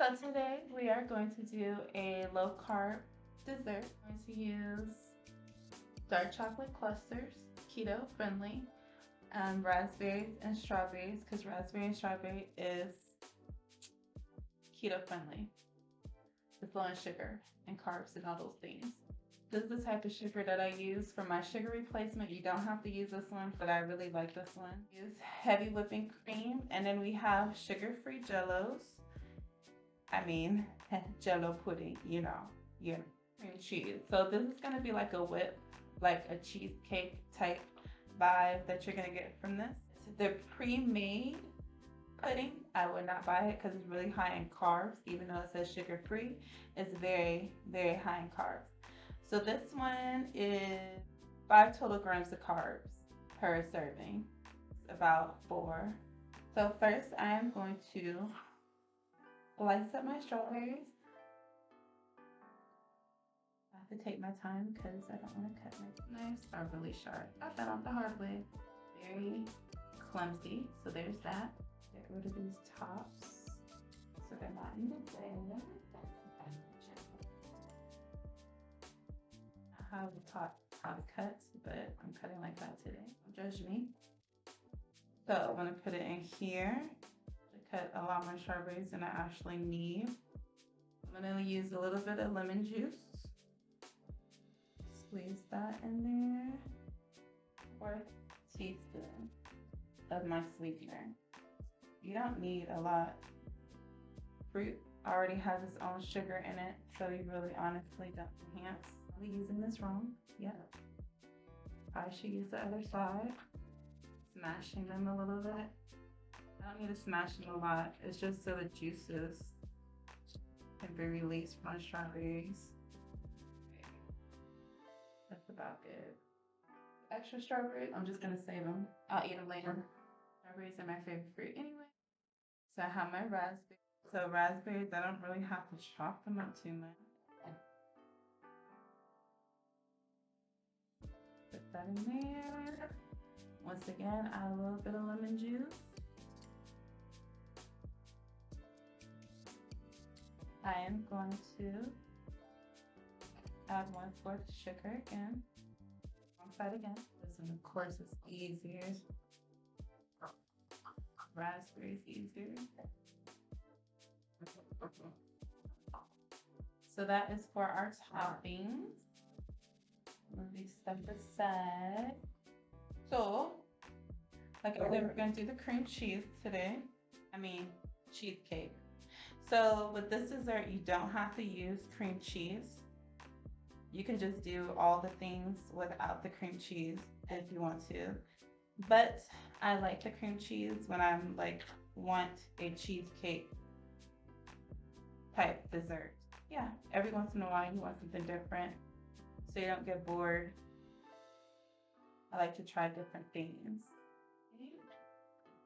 So today we are going to do a low carb dessert. I'm going to use dark chocolate clusters, keto friendly, raspberries and strawberries because raspberry and strawberry is keto friendly. It's low in sugar and carbs and all those things. This is the type of sugar that I use for my sugar replacement. You don't have to use this one, but I really like this one. Use heavy whipping cream, and then we have sugar-free jellos. I mean, jello pudding, cream cheese. So this is gonna be like a whip, like a cheesecake type vibe that you're gonna get from this. The pre-made pudding, I would not buy it because it's really high in carbs, even though it says sugar-free. It's very, very high in carbs. So this one is 5 total grams of carbs per serving. It's about 4. So first I am going to slice up my strawberries. I have to take my time because I don't want to cut my knives are really sharp. I found out the hard way. Very clumsy. So there's that. Get rid of these tops so they're not in the way. I have taught how to cut, but I'm cutting like that today. Don't judge me. So I'm gonna put it in here to cut a lot more strawberries than I actually need. I'm gonna use a little bit of lemon juice. Squeeze that in there. 1/4 teaspoon of my sweetener. You don't need a lot. Fruit already has its own sugar in it, so you really honestly don't enhance. Are we using this wrong? Yeah. I should use the other side. Smashing them a little bit. I don't need to smash them a lot. It's just so the juices can be released from the strawberries. That's about good. Extra strawberries, I'm just gonna save them. I'll eat them later. Strawberries are my favorite fruit anyway. So I have my raspberries. So raspberries, I don't really have to chop them up too much. Put that in there. Once again, add a little bit of lemon juice. I am going to add 1/4 sugar again. Wrong side again. This one, of course, is easier. Raspberries easier. So that is for our toppings. Move these stuff aside. So, like I said, we're going to do the cream cheese today. Cheesecake. So with this dessert, you don't have to use cream cheese. You can just do all the things without the cream cheese if you want to. But I like the cream cheese when I'm want a cheesecake type dessert. Yeah, every once in a while you want something different so you don't get bored. I like to try different things.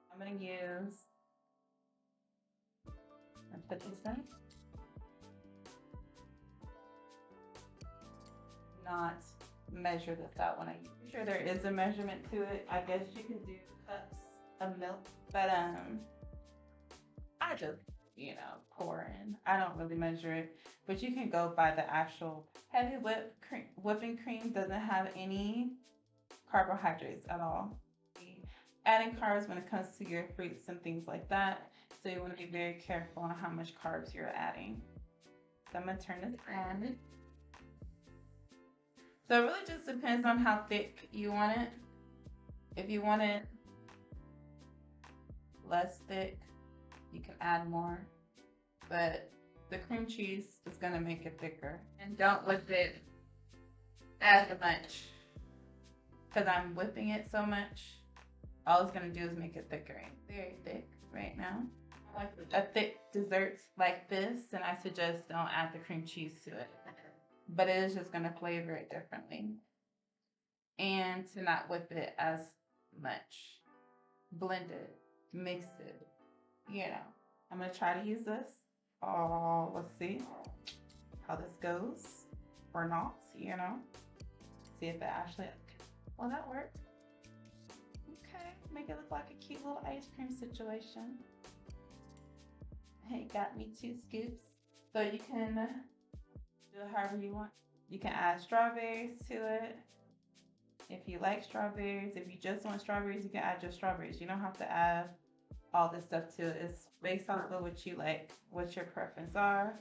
I'm gonna use, and put this in. Not measure this out when I use. I'm sure there is a measurement to it. I guess you can do cups of milk, but I just pour in. I don't really measure it, but you can go by the actual heavy whipping cream. Doesn't have any carbohydrates at all. Adding carbs when it comes to your fruits and things like that. So you want to be very careful on how much carbs you're adding. So I'm gonna turn this on. So it really just depends on how thick you want it. If you want it less thick, you can add more. But the cream cheese is gonna make it thicker. And don't whip it as much. Because I'm whipping it so much, all it's gonna do is make it thicker. Very thick right now. I like a thick dessert like this, and I suggest don't add the cream cheese to it. But it is just gonna flavor it differently. And to not whip it as much. Blend it, mix it, I'm gonna try to use this. Oh, let's see how this goes. Or not, See if it actually, well, that worked. Okay, make it look like a cute little ice cream situation. Hey, got me 2 scoops. So you can do it however you want. You can add strawberries to it if you like strawberries. If you just want strawberries, you can add just strawberries. You don't have to add all this stuff to it. It's based off of what you like, what your preference are.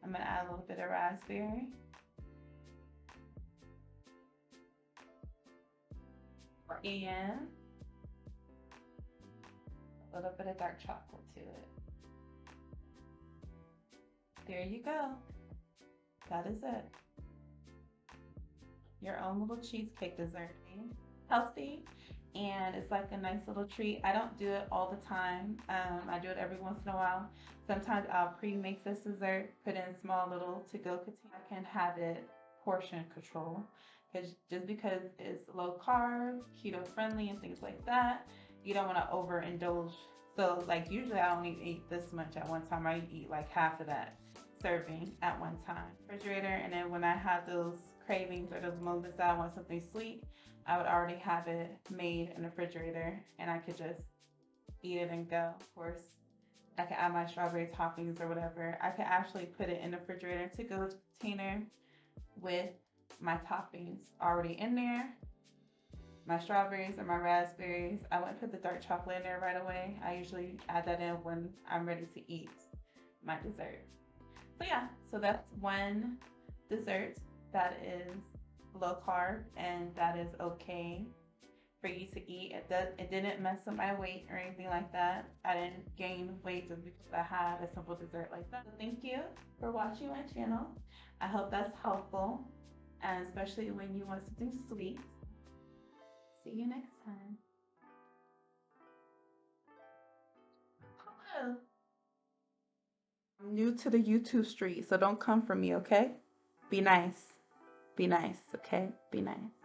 I'm gonna add a little bit of raspberry. And a little bit of dark chocolate to it. There you go. That is it. Your own little cheesecake dessert. Healthy, and it's like a nice little treat. I don't do it all the time. I do it every once in a while. Sometimes I'll pre-make this dessert, put in small little to-go containers. I can have it portion control, because just because it's low carb, keto friendly, and things like that, you don't want to overindulge. So like usually I only eat this much at one time. I eat like half of that serving at one time. Refrigerator, and then when I have those cravings or those moments that I want something sweet, I would already have it made in the refrigerator and I could just eat it and go. Of course, I can add my strawberry toppings or whatever. I could actually put it in the refrigerator to go container with my toppings already in there. My strawberries and my raspberries. I wouldn't put the dark chocolate in there right away. I usually add that in when I'm ready to eat my dessert. So yeah, so that's one dessert that is low carb and that is okay for you to eat. It didn't mess up my weight or anything like that. I didn't gain weight just because I had a simple dessert like that. So thank you for watching my channel. I hope that's helpful, and especially when you want to do sweet. See you next time. Hello. I'm new to the YouTube street, so don't come for me, okay? Be nice. Be nice, okay? Be nice.